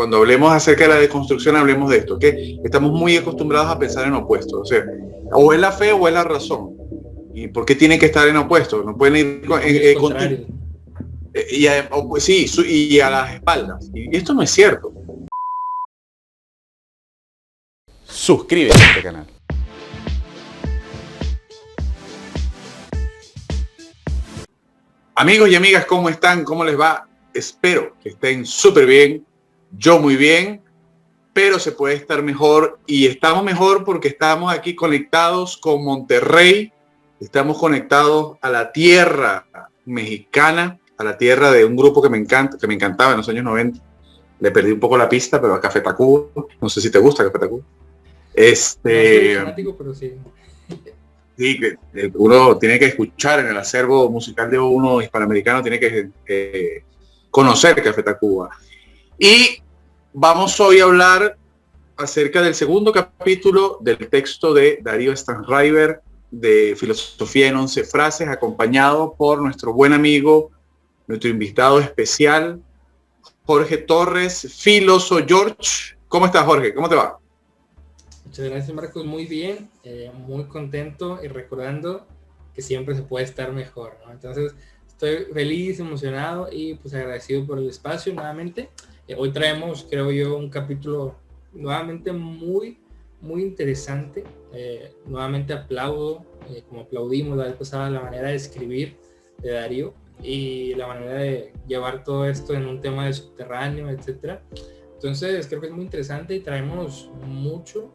cuando hablemos acerca de la deconstrucción, hablemos de esto, que estamos muy acostumbrados a pensar en opuestos, o sea, o es la fe o es la razón. ¿Y por qué tienen que estar en opuestos? No pueden ir pues sí, y a las espaldas. Y esto no es cierto. Suscríbete a este canal. Amigos y amigas, ¿cómo están? ¿Cómo les va? Espero que estén súper bien. Yo muy bien, pero se puede estar mejor. Y estamos mejor porque estamos aquí conectados con Monterrey. Estamos conectados a la tierra mexicana, a la tierra de un grupo que me encantaba en los años 90. Le perdí un poco la pista, pero a Café Tacuba. No sé si te gusta Café Tacuba. No soy fanático, pero sí. Sí, que uno tiene que escuchar en el acervo musical de uno hispanoamericano, tiene que conocer Café Tacuba. Y vamos hoy a hablar acerca del segundo capítulo del texto de Darío Stanraiver de Filosofía en 11 frases, acompañado por nuestro buen amigo, nuestro invitado especial, Jorge Torres, Filoso George. ¿Cómo estás, Jorge? ¿Cómo te va? Muchas gracias, Marcos. Muy bien, muy contento y recordando que siempre se puede estar mejor, ¿no? Entonces, estoy feliz, emocionado y pues agradecido por el espacio nuevamente. Hoy traemos, creo yo, un capítulo nuevamente muy interesante. Nuevamente aplaudo, como aplaudimos la vez pasada, la manera de escribir de Darío y la manera de llevar todo esto en un tema de subterráneo, etcétera. Entonces creo que es muy interesante y traemos mucho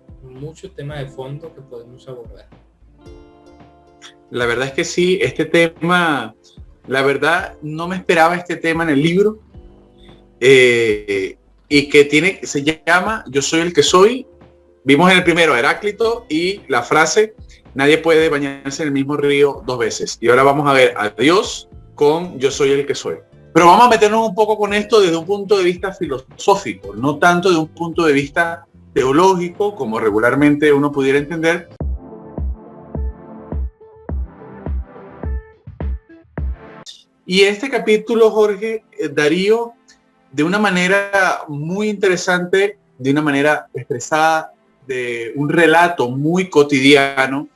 tema de fondo que podemos abordar. La verdad es que sí, este tema, la verdad no me esperaba este tema en el libro, y que se llama Yo soy el que soy. Vimos en el primero a Heráclito y la frase, nadie puede bañarse en el mismo río dos veces. Y ahora vamos a ver a Dios con Yo soy el que soy. Pero vamos a meternos un poco con esto desde un punto de vista filosófico, no tanto de un punto de vista teológico, como regularmente uno pudiera entender. Y este capítulo, Jorge, Darío, de una manera muy interesante, de una manera expresada, de un relato muy cotidiano,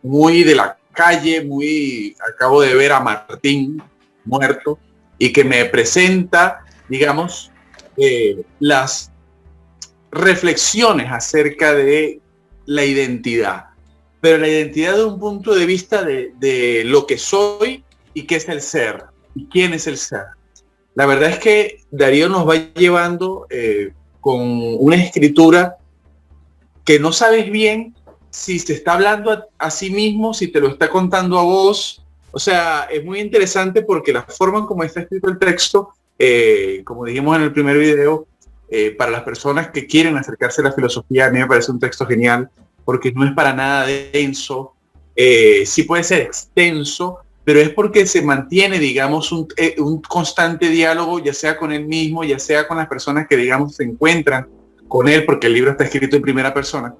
muy de la calle, acabo de ver a Martín muerto, y que me presenta, digamos, las reflexiones acerca de la identidad, pero la identidad de un punto de vista de lo que soy y qué es el ser, y quién es el ser. La verdad es que Darío nos va llevando con una escritura que no sabes bien si se está hablando a sí mismo, si te lo está contando a vos. O sea, es muy interesante porque la forma en cómo está escrito el texto, como dijimos en el primer video, para las personas que quieren acercarse a la filosofía, a mí me parece un texto genial, porque no es para nada denso, sí puede ser extenso, pero es porque se mantiene, digamos, un constante diálogo, ya sea con él mismo, ya sea con las personas que, digamos, se encuentran con él, porque el libro está escrito en primera persona,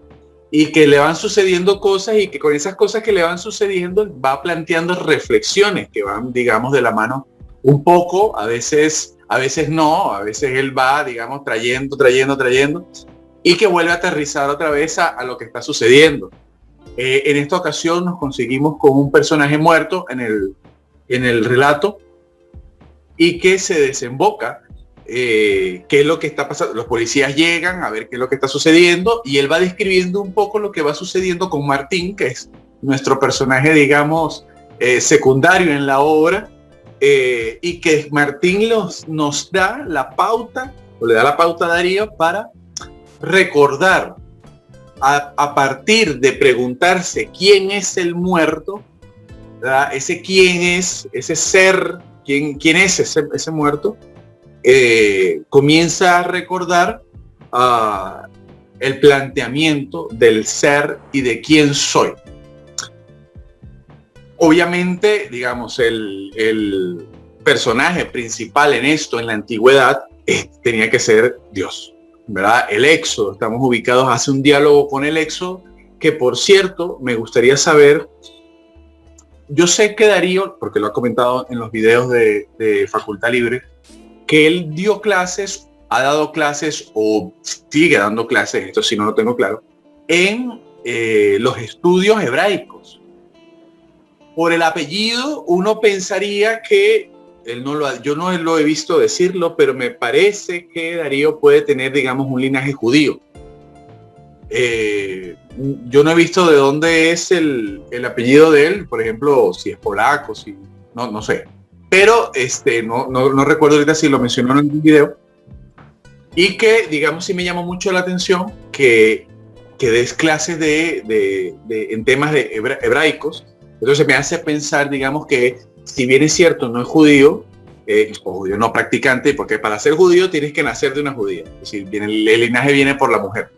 y que le van sucediendo cosas, y que con esas cosas que le van sucediendo va planteando reflexiones que van, digamos, de la mano un poco, a veces no, a veces él va, digamos, trayendo, y que vuelve a aterrizar otra vez a lo que está sucediendo. En esta ocasión nos conseguimos con un personaje muerto en el relato, y que se desemboca qué es lo que está pasando. Los policías llegan a ver qué es lo que está sucediendo, y él va describiendo un poco lo que va sucediendo con Martín, que es nuestro personaje, digamos, secundario en la obra, y que Martín nos da la pauta, o le da la pauta a Darío para recordar, a partir de preguntarse quién es el muerto, ¿verdad? Ese quién es, ese ser, quién es ese muerto, comienza a recordar el planteamiento del ser y de quién soy. Obviamente, digamos, el personaje principal en esto, en la antigüedad, tenía que ser Dios, ¿verdad? El Éxodo, estamos ubicados, hace un diálogo con el Éxodo, que por cierto, me gustaría saber, yo sé que Darío, porque lo ha comentado en los videos de Facultad Libre, que él dio clases, ha dado clases o sigue dando clases, esto sí no lo tengo claro, en los estudios hebraicos. Por el apellido uno pensaría que yo no lo he visto decirlo, pero me parece que Darío puede tener, digamos, un linaje judío. Yo no he visto de dónde es el apellido de él, por ejemplo, si es polaco, si no sé. Pero no recuerdo ahorita si lo mencionó en el video. Y que, digamos, sí me llamó mucho la atención que des clases en temas de hebraicos. Entonces me hace pensar, digamos, que si bien es cierto, no es judío, o judío no practicante, porque para ser judío tienes que nacer de una judía. Es decir, el linaje viene por la mujer.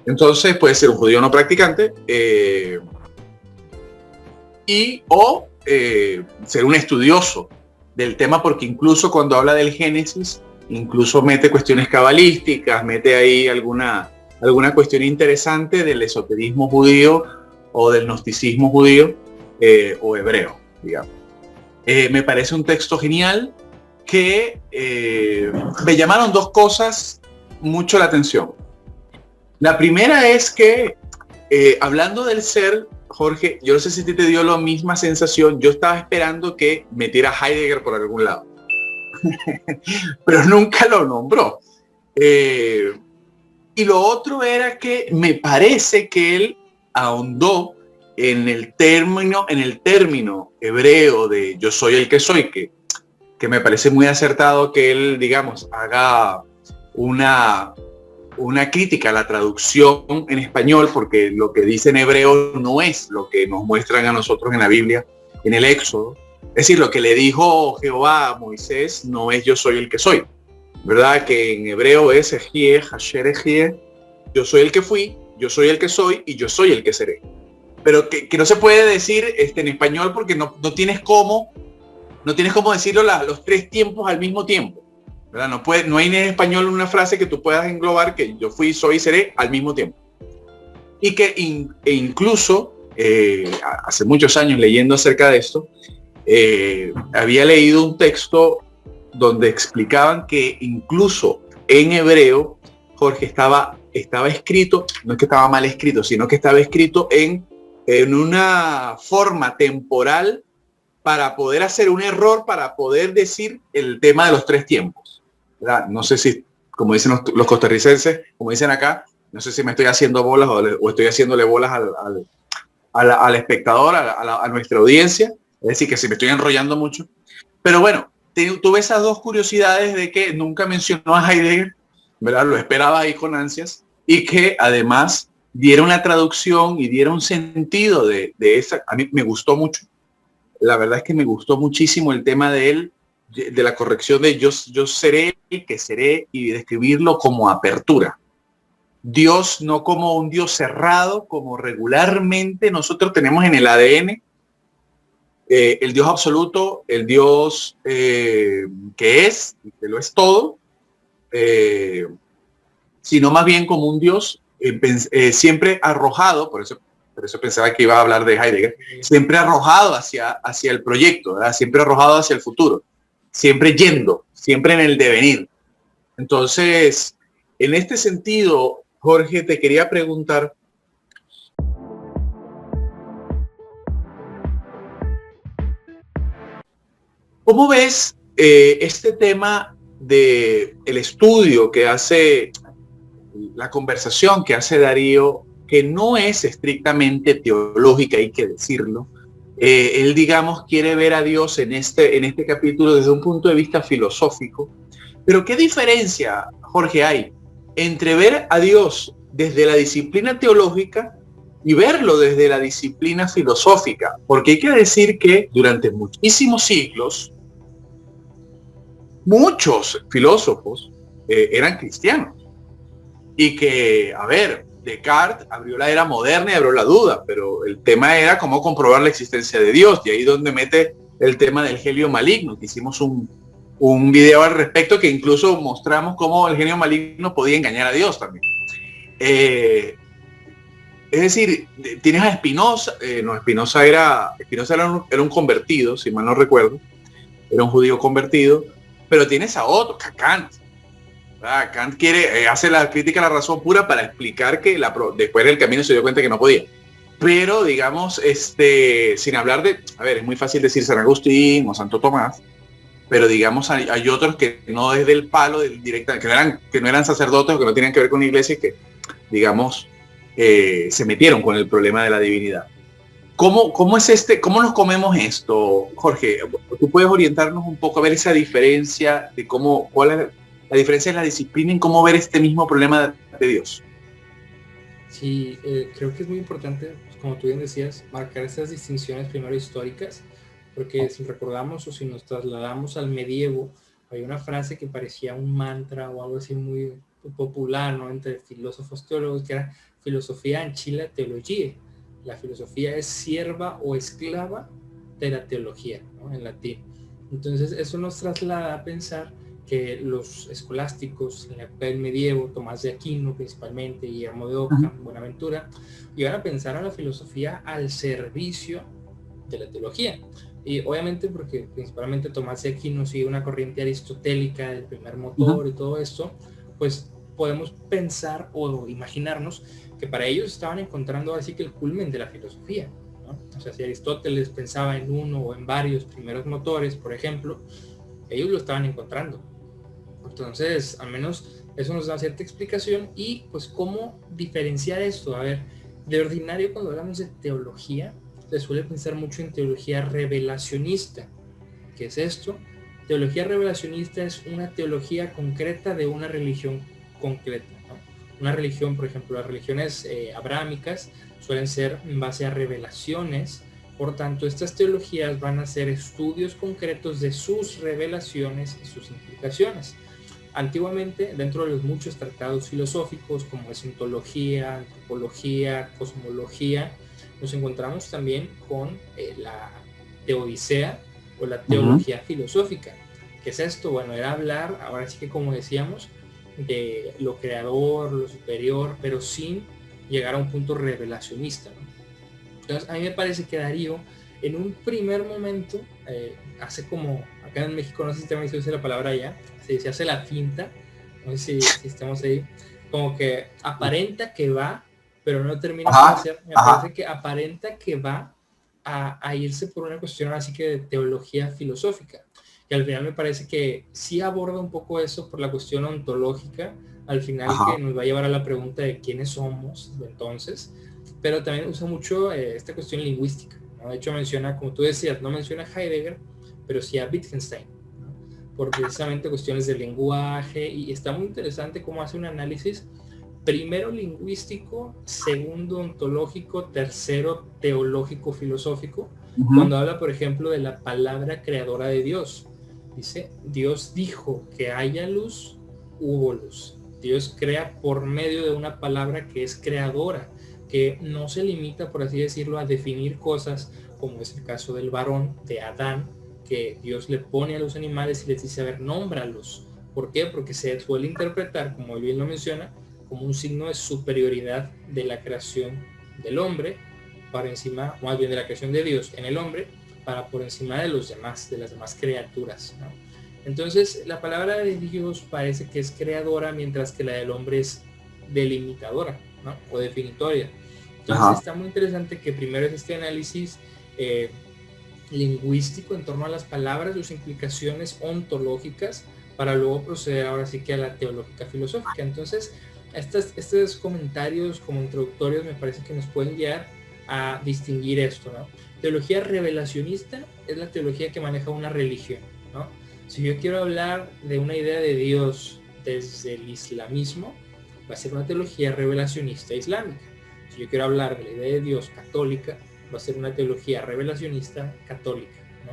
Entonces puede ser un judío no practicante o ser un estudioso del tema, porque incluso cuando habla del Génesis, incluso mete cuestiones cabalísticas, mete ahí alguna cuestión interesante del esoterismo judío o del gnosticismo judío o hebreo, digamos. Me parece un texto genial que me llamaron dos cosas mucho la atención. La primera es que, hablando del ser, Jorge, yo no sé si te dio la misma sensación, yo estaba esperando que metiera Heidegger por algún lado, pero nunca lo nombró. Y lo otro era que me parece que él ahondó en el término hebreo de yo soy el que soy, que me parece muy acertado que él, digamos, haga una crítica a la traducción en español, porque lo que dice en hebreo no es lo que nos muestran a nosotros en la Biblia, en el Éxodo. Es decir, lo que le dijo Jehová a Moisés no es yo soy el que soy, ¿verdad? Que en hebreo es Ejie, Hasher Ejie, yo soy el que fui, yo soy el que soy y yo soy el que seré. Pero que no se puede decir en español porque no tienes cómo decirlo los tres tiempos al mismo tiempo, ¿verdad? No hay en español una frase que tú puedas englobar que yo fui, soy y seré al mismo tiempo. Y que incluso hace muchos años leyendo acerca de esto, había leído un texto donde explicaban que incluso en hebreo, Jorge, estaba escrito, no es que estaba mal escrito, sino que estaba escrito en una forma temporal para poder hacer un error, para poder decir el tema de los tres tiempos, ¿verdad? No sé si, como dicen los costarricenses, como dicen acá, no sé si me estoy haciendo bolas o estoy haciéndole bolas al espectador, a nuestra audiencia, es decir, que si me estoy enrollando mucho. Pero bueno, tuve esas dos curiosidades de que nunca mencionó a Heidegger, ¿verdad? Lo esperaba ahí con ansias, y que además diera una traducción y diera un sentido de esa. A mí me gustó mucho. La verdad es que me gustó muchísimo el tema de él, de la corrección de yo seré el que seré, y describirlo como apertura. Dios no como un Dios cerrado, como regularmente nosotros tenemos en el ADN, el Dios absoluto, el Dios que es, que lo es todo, sino más bien como un Dios siempre arrojado, por eso pensaba que iba a hablar de Heidegger, siempre arrojado hacia el proyecto, ¿verdad? Siempre arrojado hacia el futuro, siempre yendo, siempre en el devenir. Entonces, en este sentido, Jorge, te quería preguntar, ¿cómo ves este tema de el estudio que hace, la conversación que hace Darío, que no es estrictamente teológica, hay que decirlo? Él, digamos, quiere ver a Dios en este capítulo desde un punto de vista filosófico. Pero ¿qué diferencia, Jorge, hay entre ver a Dios desde la disciplina teológica y verlo desde la disciplina filosófica? Porque hay que decir que durante muchísimos siglos, muchos filósofos eran cristianos. Y que, a ver, Descartes abrió la era moderna y abrió la duda, pero el tema era cómo comprobar la existencia de Dios. Y ahí donde mete el tema del genio maligno, que hicimos un video al respecto, que incluso mostramos cómo el genio maligno podía engañar a Dios también. Es decir, tienes a Spinoza. Spinoza era un convertido, si mal no recuerdo, era un judío convertido, Pero tienes a otro, a Kant. ¿Verdad? Kant hace la crítica a la razón pura para explicar que después del camino se dio cuenta que no podía. Pero, digamos, sin hablar de, a ver, es muy fácil decir San Agustín o Santo Tomás, pero digamos hay otros que no desde el palo del directa, que no eran sacerdotes o que no tenían que ver con la iglesia, que, digamos, se metieron con el problema de la divinidad. ¿Cómo nos comemos esto, Jorge? ¿Tú puedes orientarnos un poco a ver esa diferencia de cuál es la diferencia en la disciplina en cómo ver este mismo problema de Dios? Sí, creo que es muy importante, pues, como tú bien decías, marcar esas distinciones primero históricas, porque si recordamos o si nos trasladamos al medievo, hay una frase que parecía un mantra o algo así muy popular, ¿no?, entre filósofos teólogos, que era filosofía ancilla teología. La filosofía es sierva o esclava de la teología, ¿no?, en latín. Entonces eso nos traslada a pensar que los escolásticos en la época del medievo, Tomás de Aquino principalmente, Guillermo de Ockham, Buenaventura, iban a pensar a la filosofía al servicio de la teología. Y obviamente porque principalmente Tomás de Aquino sigue una corriente aristotélica del primer motor y todo esto, pues podemos pensar o imaginarnos que para ellos estaban encontrando así que el culmen de la filosofía, ¿no? O sea, si Aristóteles pensaba en uno o en varios primeros motores, por ejemplo, ellos lo estaban encontrando. Entonces, al menos eso nos da cierta explicación. Y pues cómo diferenciar esto. A ver, de ordinario cuando hablamos de teología, se suele pensar mucho en teología revelacionista. ¿Qué es esto? Teología revelacionista es una teología concreta de una religión concreta, ¿no? Una religión, por ejemplo, las religiones abrahámicas suelen ser en base a revelaciones. Por tanto, estas teologías van a ser estudios concretos de sus revelaciones y sus implicaciones. Antiguamente, dentro de los muchos tratados filosóficos como es ontología, antropología, cosmología, nos encontramos también con la teodicea o la teología filosófica. ¿Qué es esto? Bueno, era hablar, ahora sí que como decíamos, de lo creador, lo superior, pero sin llegar a un punto revelacionista, ¿no? Entonces, a mí me parece que Darío, en un primer momento, hace como, acá en México, no sé si también se usa la palabra allá, se hace la finta, no sé si estamos ahí, como que aparenta que va, pero no termina por hacer, me parece que aparenta que va a irse por una cuestión así que de teología filosófica. Y al final me parece que sí aborda un poco eso por la cuestión ontológica, al final que nos va a llevar a la pregunta de quiénes somos entonces, pero también usa mucho esta cuestión lingüística, ¿no? De hecho menciona, como tú decías, no menciona a Heidegger, pero sí a Wittgenstein, ¿no?, por precisamente cuestiones de lenguaje, y está muy interesante cómo hace un análisis primero lingüístico, segundo ontológico, tercero teológico filosófico, cuando habla, por ejemplo, de la palabra creadora de Dios. Dice, Dios dijo que haya luz, hubo luz. Dios crea por medio de una palabra que es creadora, que no se limita, por así decirlo, a definir cosas, como es el caso del varón, de Adán, que Dios le pone a los animales y les dice, a ver, nómbralos. ¿Por qué? Porque se suele interpretar, como él bien lo menciona, como un signo de superioridad de la creación del hombre para encima, más bien de la creación de Dios en el hombre, para por encima de los demás, de las demás criaturas, ¿no? Entonces, la palabra de Dios parece que es creadora, mientras que la del hombre es delimitadora, ¿no?, o definitoria. Entonces, está muy interesante que primero es este análisis lingüístico en torno a las palabras, sus implicaciones ontológicas, para luego proceder ahora sí que a la teológica filosófica. Entonces, estos comentarios como introductorios me parece que nos pueden guiar a distinguir esto, ¿no? Teología revelacionista es la teología que maneja una religión, ¿no? Si yo quiero hablar de una idea de Dios desde el islamismo, va a ser una teología revelacionista islámica. Si yo quiero hablar de la idea de Dios católica, va a ser una teología revelacionista católica, ¿no?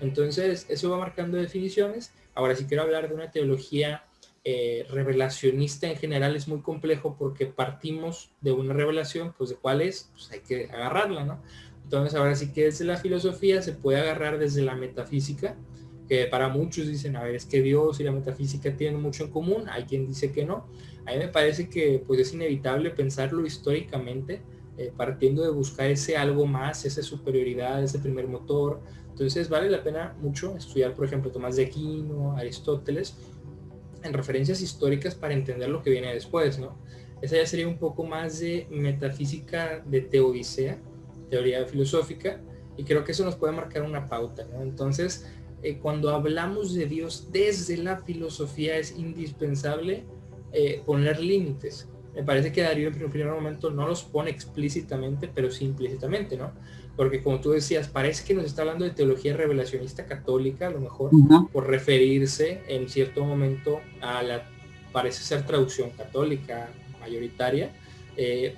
Entonces, eso va marcando definiciones. Ahora, si quiero hablar de una teología revelacionista en general, es muy complejo porque partimos de una revelación, pues de cuál es, pues hay que agarrarla, ¿no? Entonces ahora sí que desde la filosofía se puede agarrar desde la metafísica, que para muchos dicen, a ver, es que Dios y la metafísica tienen mucho en común, hay quien dice que no. A mí me parece que pues es inevitable pensarlo históricamente, partiendo de buscar ese algo más, esa superioridad, ese primer motor, Entonces vale la pena mucho estudiar, por ejemplo, Tomás de Aquino, Aristóteles, en referencias históricas para entender lo que viene después, ¿no? Esa ya sería un poco más de metafísica de teodicea, teoría filosófica, y creo que eso nos puede marcar una pauta, ¿no? Entonces, cuando hablamos de Dios desde la filosofía es indispensable poner límites. Me parece que Darío en un primer momento no los pone explícitamente, pero sí implícitamente, ¿no? Porque como tú decías, parece que nos está hablando de teología revelacionista católica, a lo mejor, por referirse en cierto momento a la, parece ser traducción católica mayoritaria,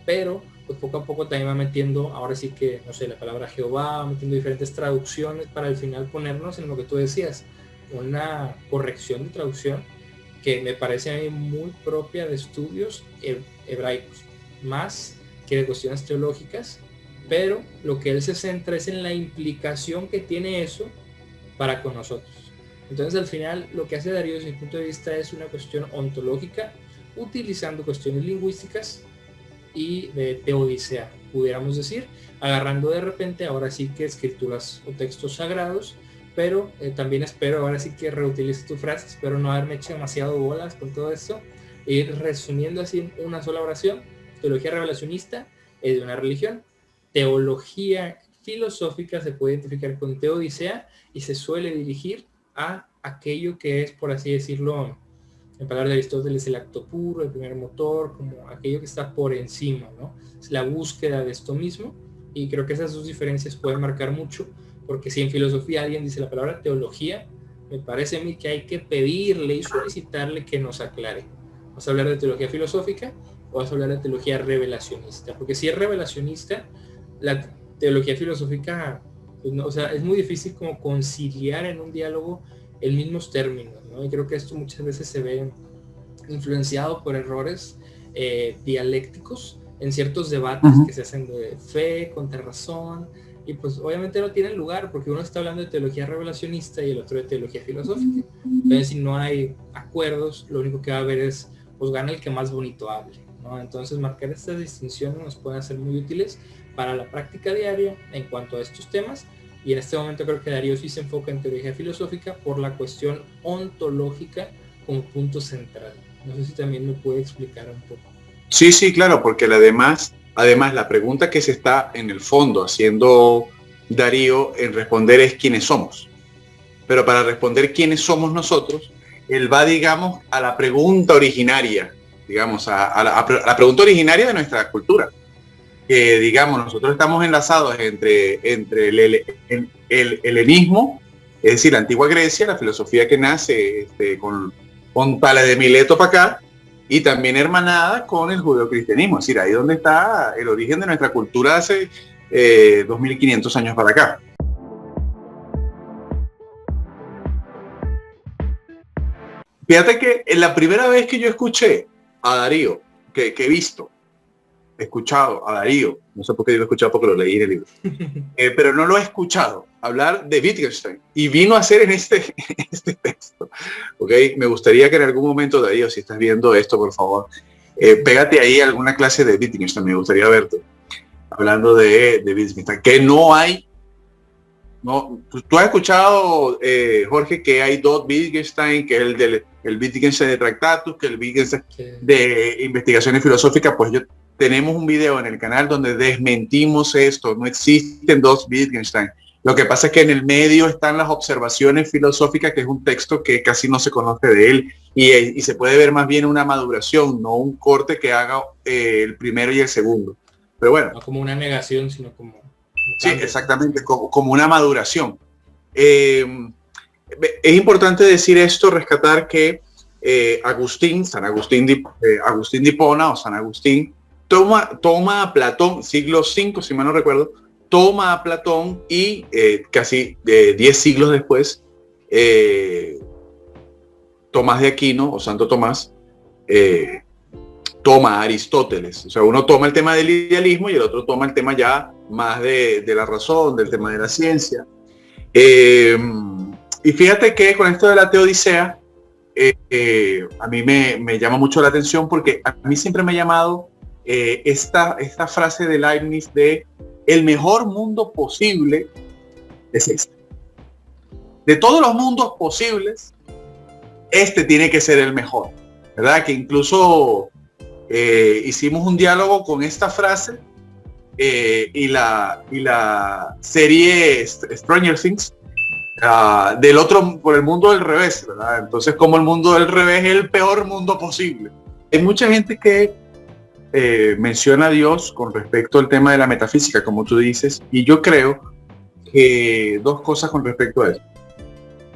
pero pues poco a poco también va metiendo, ahora sí que, no sé, la palabra Jehová, va metiendo diferentes traducciones para al final ponernos en lo que tú decías, una corrección de traducción que me parece a mí muy propia de estudios hebraicos, más que de cuestiones teológicas, pero lo que él se centra es en la implicación que tiene eso para con nosotros. Entonces al final lo que hace Darío desde mi punto de vista es una cuestión ontológica, utilizando cuestiones lingüísticas y de teodicea, pudiéramos decir, agarrando de repente ahora sí que escrituras o textos sagrados, pero también espero ahora sí que reutilices tu frase, espero no haberme hecho demasiado bolas con todo esto, e ir resumiendo así en una sola oración. Teología revelacionista es de una religión, teología filosófica se puede identificar con teodicea y se suele dirigir a aquello que es, por así decirlo, en palabras de Aristóteles, el acto puro, el primer motor, como aquello que está por encima, ¿no? Es la búsqueda de esto mismo, y creo que esas dos diferencias pueden marcar mucho, porque si en filosofía alguien dice la palabra teología, me parece a mí que hay que pedirle y solicitarle que nos aclare. ¿Vas a hablar de teología filosófica o vas a hablar de teología revelacionista? Porque si es revelacionista, la teología filosófica, pues no, o sea, es muy difícil como conciliar en un diálogo en mismos términos, ¿no? Y creo que esto muchas veces se ve influenciado por errores dialécticos en ciertos debates que se hacen de fe contra razón, y pues obviamente no tienen lugar porque uno está hablando de teología revelacionista y el otro de teología filosófica. Entonces si no hay acuerdos, lo único que va a haber es, pues gana el que más bonito hable, ¿no? Entonces marcar estas distinciones nos pueden ser muy útiles para la práctica diaria en cuanto a estos temas. Y en este momento creo que Darío sí se enfoca en teología filosófica por la cuestión ontológica como punto central. No sé si también me puede explicar un poco. Sí, sí, claro, porque además la pregunta que se está en el fondo haciendo Darío en responder es quiénes somos. Pero para responder quiénes somos nosotros, él va, digamos, a la pregunta originaria, digamos, a la pregunta originaria de nuestra cultura. Que digamos, nosotros estamos enlazados entre el helenismo, es decir, la antigua Grecia, la filosofía que nace con Tales de Mileto para acá, y también hermanada con el judeocristianismo, es decir, ahí donde está el origen de nuestra cultura hace 2500 años para acá. Fíjate que la primera vez que yo escuché a Darío, que he escuchado a Darío, no sé por qué digo escuchado porque lo leí en el libro, pero no lo he escuchado hablar de Wittgenstein y vino a ser en este texto. ¿Okay? Me gustaría que en algún momento, Darío, si estás viendo esto, por favor, pégate ahí alguna clase de Wittgenstein, me gustaría verte hablando de Wittgenstein, que no hay, no, tú has escuchado, Jorge, que hay dos Wittgenstein, que es el Wittgenstein de Tractatus, que el Wittgenstein de investigaciones filosóficas. Pues tenemos un video en el canal donde desmentimos esto, no existen dos Wittgenstein. Lo que pasa es que en el medio están las observaciones filosóficas, que es un texto que casi no se conoce de él, y se puede ver más bien una maduración, no un corte que haga el primero y el segundo. Pero bueno. No como una negación, sino como... Sí, exactamente, como una maduración. Es importante decir esto, rescatar que San Agustín de Hipona, o San Agustín, toma a Platón, siglo V, si mal no recuerdo, toma a Platón y casi 10 siglos después, Tomás de Aquino, o Santo Tomás, toma a Aristóteles. O sea, uno toma el tema del idealismo y el otro toma el tema ya más de la razón, del tema de la ciencia. Y fíjate que con esto de la teodicea, a mí me llama mucho la atención, porque a mí siempre me ha llamado esta frase de Leibniz de el mejor mundo posible es este. de todos los mundos posibles, este tiene que ser el mejor, ¿verdad? Que incluso hicimos un diálogo con esta frase y la serie Stranger Things, del otro, por el mundo del revés, ¿verdad? Entonces, como el mundo del revés es el peor mundo posible. Hay mucha gente que menciona a Dios con respecto al tema de la metafísica, como tú dices, y yo creo que dos cosas con respecto a eso,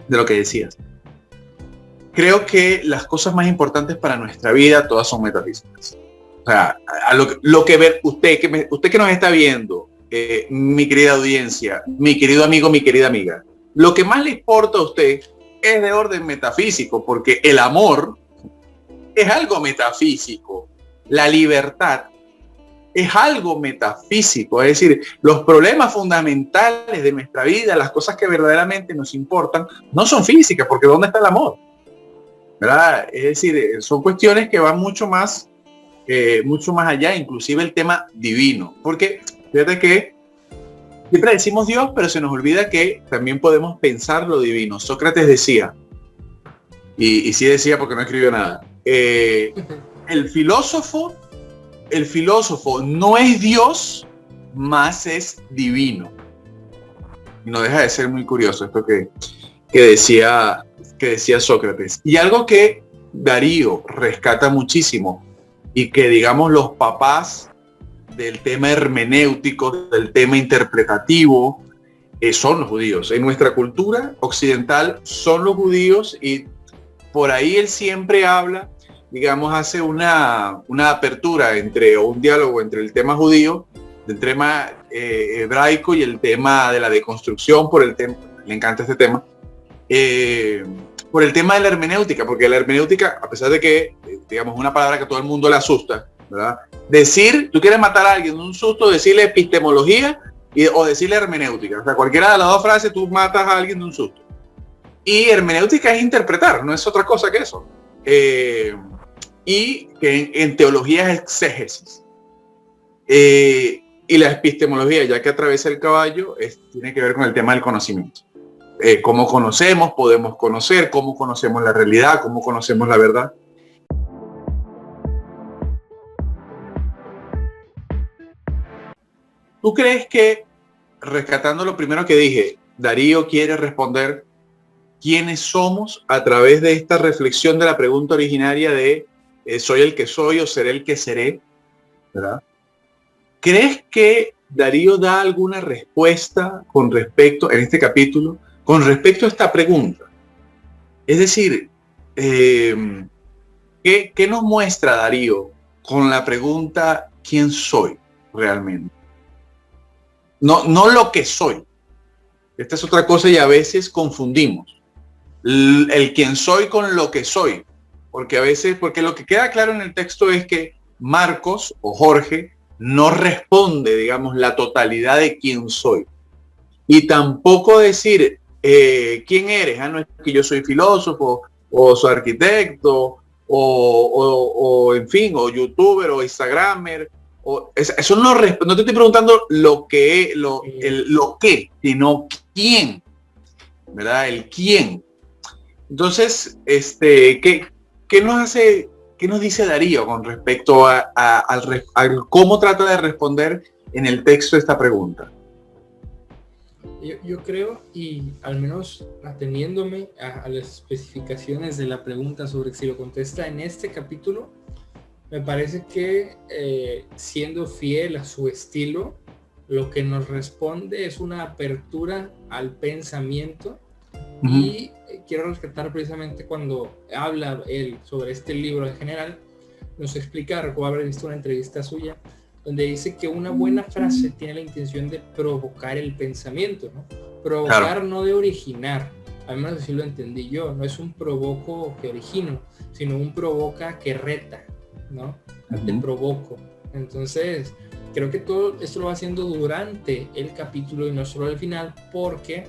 de lo que decías. Creo que las cosas más importantes para nuestra vida todas son metafísicas. O sea, a lo que ver usted que nos está viendo, mi querida audiencia, mi querido amigo, mi querida amiga, lo que más le importa a usted es de orden metafísico, porque el amor es algo metafísico, la libertad es algo metafísico, es decir, los problemas fundamentales de nuestra vida, las cosas que verdaderamente nos importan, no son físicas, porque ¿dónde está el amor? ¿Verdad? Es decir, son cuestiones que van mucho más allá, inclusive el tema divino, porque fíjate que siempre decimos Dios, pero se nos olvida que también podemos pensar lo divino. Sócrates decía, y sí decía porque no escribió nada, el filósofo no es Dios, más es divino. Y no deja de ser muy curioso esto que decía Sócrates. Y algo que Darío rescata muchísimo y que, digamos, los papás del tema hermenéutico, del tema interpretativo, son los judíos. En nuestra cultura occidental son los judíos, y por ahí él siempre habla, digamos, hace una apertura o un diálogo entre el tema judío, el tema hebraico y el tema de la deconstrucción, le encanta este tema, por el tema de la hermenéutica, porque la hermenéutica, a pesar de que, digamos, una palabra que a todo el mundo le asusta, ¿verdad? Tú quieres matar a alguien de un susto, decirle epistemología o decirle hermenéutica. O sea, cualquiera de las dos frases tú matas a alguien de un susto. Y hermenéutica es interpretar, no es otra cosa que eso. Y que en teología es exégesis. Y la epistemología, ya que atraviesa el caballo, tiene que ver con el tema del conocimiento. Cómo conocemos, podemos conocer, cómo conocemos la realidad, cómo conocemos la verdad. ¿Tú crees que, rescatando lo primero que dije, Darío quiere responder quiénes somos a través de esta reflexión de la pregunta originaria de soy el que soy o seré el que seré, ¿verdad? ¿Crees que Darío da alguna respuesta con respecto, en este capítulo, con respecto a esta pregunta? Es decir, ¿qué nos muestra Darío con la pregunta ¿quién soy realmente? No lo que soy. Esta es otra cosa y a veces confundimos el quién soy con lo que soy. Porque porque lo que queda claro en el texto es que Marcos o Jorge no responde, digamos, la totalidad de quién soy. Y tampoco decir quién eres. No es que yo soy filósofo o soy arquitecto o en fin, o youtuber o instagramer. Eso no te estoy preguntando lo que, sino quién, ¿verdad? El quién. Entonces, ¿qué nos dice Darío con respecto a cómo trata de responder en el texto esta pregunta? Yo creo, y al menos ateniéndome a las especificaciones de la pregunta sobre si lo contesta en este capítulo, me parece que siendo fiel a su estilo, lo que nos responde es una apertura al pensamiento. Uh-huh. Y quiero rescatar precisamente cuando habla él sobre este libro en general, nos explica, recuerdo haber visto una entrevista suya, donde dice que una buena frase tiene la intención de provocar el pensamiento, ¿no? Provocar, claro. No de originar, al menos así lo entendí yo, no es un provoco que origino, sino un provoca que reta, ¿no? Te provoco. Entonces, creo que todo esto lo va haciendo durante el capítulo y no solo al final, porque,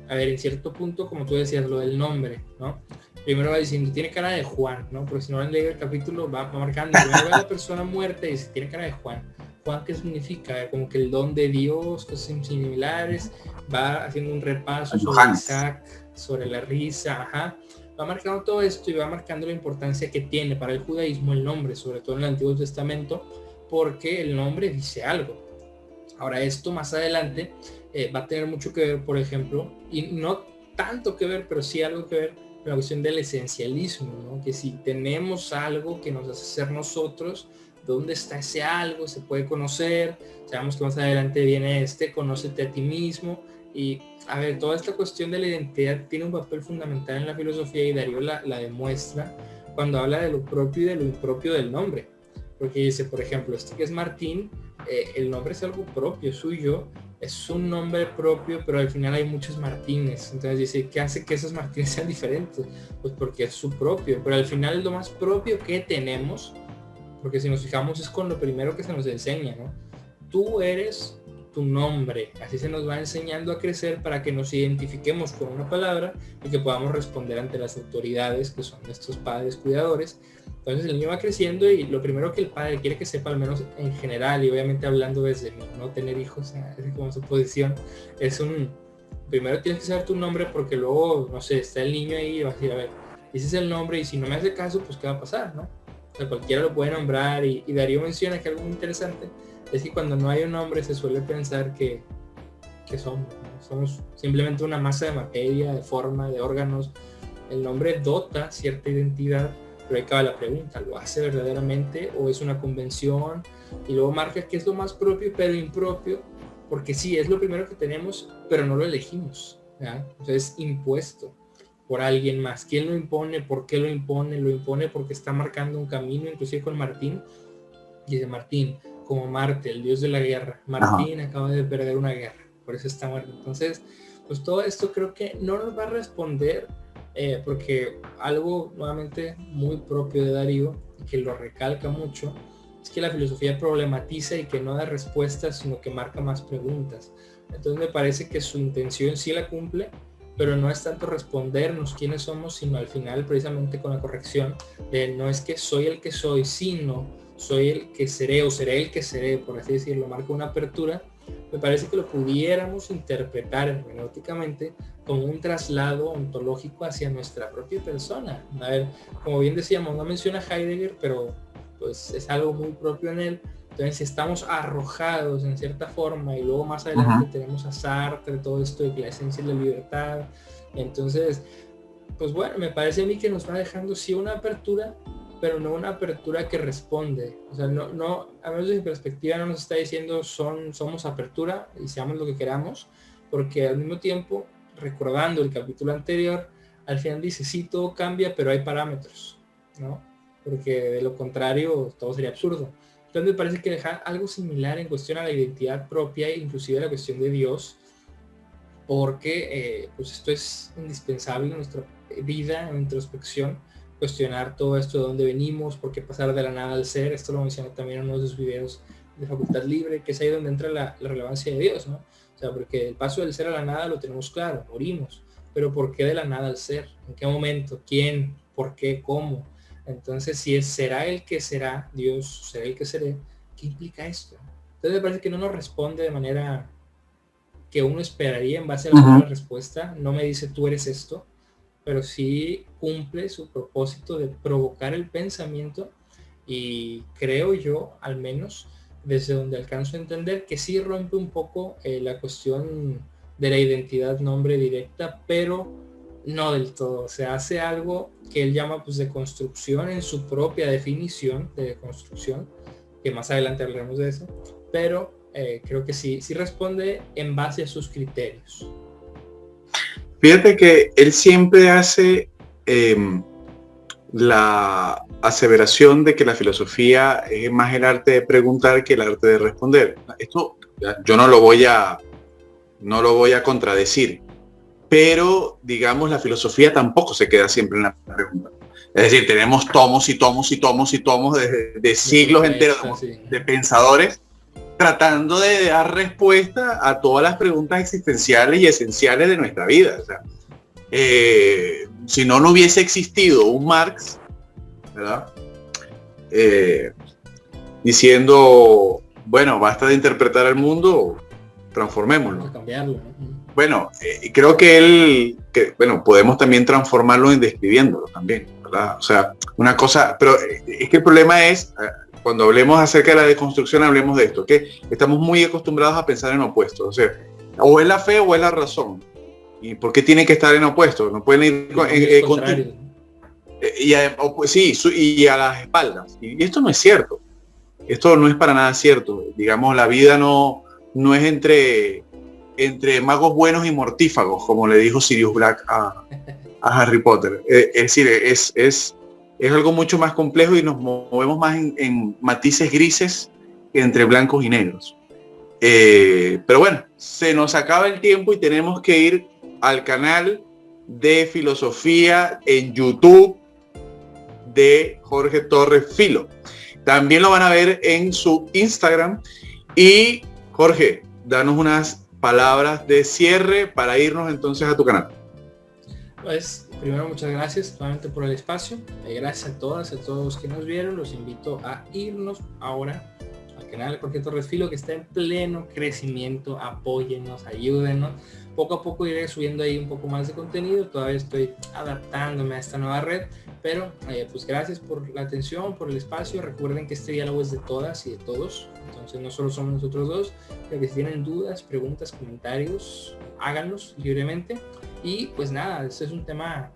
a ver, en cierto punto, como tú decías, lo del nombre, ¿no? Primero va diciendo, tiene cara de Juan, ¿no? Porque si no han leído el capítulo, va marcando, primero ve a la persona muerta y dice, tiene cara de Juan. Juan, ¿qué significa? Como que el don de Dios, cosas similares. va haciendo un repaso sobre Johannes. Isaac, sobre la risa, ajá. Va marcando todo esto y va marcando la importancia que tiene para el judaísmo el nombre, sobre todo en el Antiguo Testamento, porque el nombre dice algo. Ahora, esto más adelante va a tener mucho que ver, por ejemplo, y no tanto que ver, pero sí algo que ver con la cuestión del esencialismo, ¿no? Que si tenemos algo que nos hace ser nosotros, ¿dónde está ese algo? Se puede conocer. Sabemos que más adelante viene conócete a ti mismo. Y a ver, toda esta cuestión de la identidad tiene un papel fundamental en la filosofía y Darío la demuestra cuando habla de lo propio y de lo impropio del nombre. Porque dice, por ejemplo, que es Martín, el nombre es algo propio, suyo, es un nombre propio, pero al final hay muchos Martínez. Entonces dice, ¿qué hace que esos Martínez sean diferentes? Pues porque es su propio, pero al final es lo más propio que tenemos, porque si nos fijamos es con lo primero que se nos enseña, ¿no? Tú eres tu nombre, así se nos va enseñando a crecer para que nos identifiquemos con una palabra y que podamos responder ante las autoridades que son estos padres cuidadores. Entonces el niño va creciendo y lo primero que el padre quiere que sepa, al menos en general, y obviamente hablando desde no tener hijos, es como su posición, primero tienes que saber tu nombre porque luego, no sé, está el niño ahí y vas a decir, a ver, dices el nombre y si no me hace caso, pues ¿qué va a pasar, no? O sea, cualquiera lo puede nombrar y Darío menciona que algo muy interesante es que cuando no hay un nombre se suele pensar que somos simplemente una masa de materia, de forma, de órganos. El nombre dota cierta identidad, pero ahí cabe la pregunta, ¿lo hace verdaderamente o es una convención? Y luego marca qué es lo más propio pero impropio, porque sí, es lo primero que tenemos, pero no lo elegimos, ¿ya? O sea, es impuesto por alguien más. ¿Quién lo impone? ¿Por qué lo impone? Lo impone porque está marcando un camino, inclusive con Martín. Dice Martín, como Marte, el dios de la guerra. Martín acaba de perder una guerra, por eso está muerto. Entonces, pues todo esto creo que no nos va a responder, porque algo nuevamente muy propio de Darío, que lo recalca mucho, es que la filosofía problematiza y que no da respuestas, sino que marca más preguntas. Entonces me parece que su intención sí la cumple, pero no es tanto respondernos quiénes somos, sino al final precisamente con la corrección de no es que soy el que soy, sino soy el que seré o seré el que seré, por así decirlo, marca una apertura. Me parece que lo pudiéramos interpretar hermenéuticamente como un traslado ontológico hacia nuestra propia persona. A ver, como bien decíamos, no menciona Heidegger, pero pues es algo muy propio en él. Entonces, si estamos arrojados en cierta forma y luego más adelante tenemos a Sartre, todo esto de que la esencia es la libertad, entonces, pues bueno, me parece a mí que nos va dejando sí una apertura, pero no una apertura que responde. O sea, no, a menos de mi perspectiva no nos está diciendo somos apertura y seamos lo que queramos, porque al mismo tiempo, recordando el capítulo anterior, al final dice, sí, todo cambia, pero hay parámetros, ¿no? Porque de lo contrario, todo sería absurdo. Entonces me parece que deja algo similar en cuestión a la identidad propia e inclusive la cuestión de Dios, porque pues esto es indispensable en nuestra vida, en introspección, cuestionar todo esto de dónde venimos, por qué pasar de la nada al ser. Esto lo mencioné también en uno de sus videos de Facultad Libre, que es ahí donde entra la relevancia de Dios, ¿no? O sea, porque el paso del ser a la nada lo tenemos claro, morimos, pero ¿por qué de la nada al ser? ¿En qué momento? ¿Quién? ¿Por qué? ¿Cómo? Entonces, si será el que será, Dios será el que seré, ¿qué implica esto? Entonces me parece que no nos responde de manera que uno esperaría en base a la respuesta. No me dice tú eres esto, pero sí cumple su propósito de provocar el pensamiento y creo yo, al menos, desde donde alcanzo a entender, que sí rompe un poco la cuestión de la identidad nombre directa, pero no del todo. O sea, hace algo que él llama pues de construcción en su propia definición de construcción, que más adelante hablaremos de eso, pero creo que sí responde en base a sus criterios. Fíjate que él siempre hace la aseveración de que la filosofía es más el arte de preguntar que el arte de responder. Esto yo no lo voy a contradecir, pero digamos la filosofía tampoco se queda siempre en la pregunta. Es decir, tenemos tomos y tomos y tomos y tomos de siglos enteros de pensadores tratando de dar respuesta a todas las preguntas existenciales y esenciales de nuestra vida. O sea, si no hubiese existido un Marx, ¿verdad? Diciendo, bueno, basta de interpretar el mundo, transformémoslo. Vamos a cambiarlo, ¿no? bueno, creo que bueno, podemos también transformarlo en describiéndolo también, ¿verdad? O sea, una cosa, pero es que el problema es, cuando hablemos acerca de la deconstrucción, hablemos de esto, que estamos muy acostumbrados a pensar en opuestos, o sea, o es la fe o es la razón. ¿Y por qué tiene que estar en opuestos? No pueden ir sí, y a las espaldas. Y esto no es cierto. Esto no es para nada cierto. Digamos, la vida no es entre magos buenos y mortífagos, como le dijo Sirius Black a Harry Potter. Es decir, es algo mucho más complejo y nos movemos más en matices grises que entre blancos y negros. Pero bueno, se nos acaba el tiempo y tenemos que ir al canal de filosofía en YouTube de Jorge Torres Filo. También lo van a ver en su Instagram. Y Jorge, danos unas palabras de cierre para irnos entonces a tu canal. Pues primero muchas gracias nuevamente por el espacio. Gracias a todas, a todos que nos vieron. Los invito a irnos ahora al canal de Jorge Torres Filo, que está en pleno crecimiento. Apóyennos, ayúdenos. Poco a poco iré subiendo ahí un poco más de contenido. Todavía estoy adaptándome a esta nueva red, pero pues gracias por la atención, por el espacio. Recuerden que este diálogo es de todas y de todos, entonces no solo somos nosotros dos, pero que si tienen dudas, preguntas, comentarios, háganlos libremente. Y pues nada, este es un tema,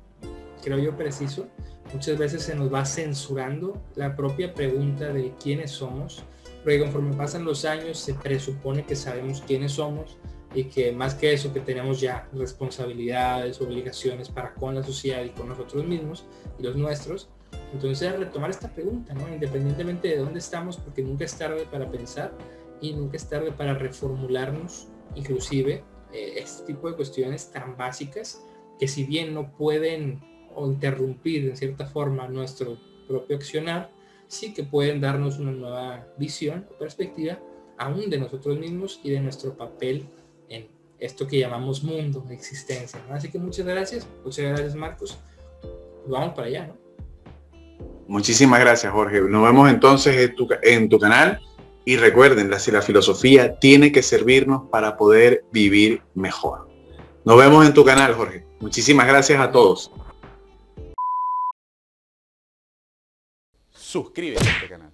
creo yo, preciso. Muchas veces se nos va censurando la propia pregunta de quiénes somos, porque conforme pasan los años se presupone que sabemos quiénes somos, y que más que eso, que tenemos ya responsabilidades, obligaciones para con la sociedad y con nosotros mismos y los nuestros. Entonces, retomar esta pregunta, ¿no? Independientemente de dónde estamos, porque nunca es tarde para pensar y nunca es tarde para reformularnos, inclusive este tipo de cuestiones tan básicas que, si bien no pueden o interrumpir en cierta forma nuestro propio accionar, sí que pueden darnos una nueva visión o perspectiva aún de nosotros mismos y de nuestro papel en esto que llamamos mundo, existencia, ¿no? Así que muchas gracias Marcos. Pues vamos para allá, ¿no? Muchísimas gracias, Jorge. Nos vemos entonces en tu canal, y recuerden, la filosofía tiene que servirnos para poder vivir mejor. Nos vemos en tu canal, Jorge. Muchísimas gracias a todos. Suscríbete a este canal.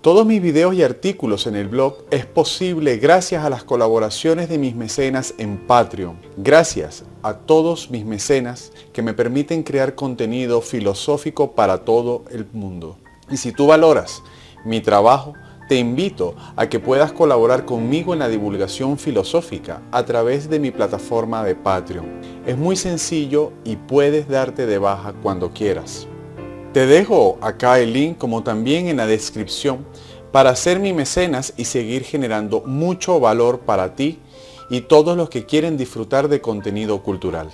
Todos mis videos y artículos en el blog es posible gracias a las colaboraciones de mis mecenas en Patreon. Gracias a todos mis mecenas que me permiten crear contenido filosófico para todo el mundo. Y si tú valoras mi trabajo, te invito a que puedas colaborar conmigo en la divulgación filosófica a través de mi plataforma de Patreon. Es muy sencillo y puedes darte de baja cuando quieras. Te dejo acá el link, como también en la descripción, para ser mi mecenas y seguir generando mucho valor para ti y todos los que quieren disfrutar de contenido cultural.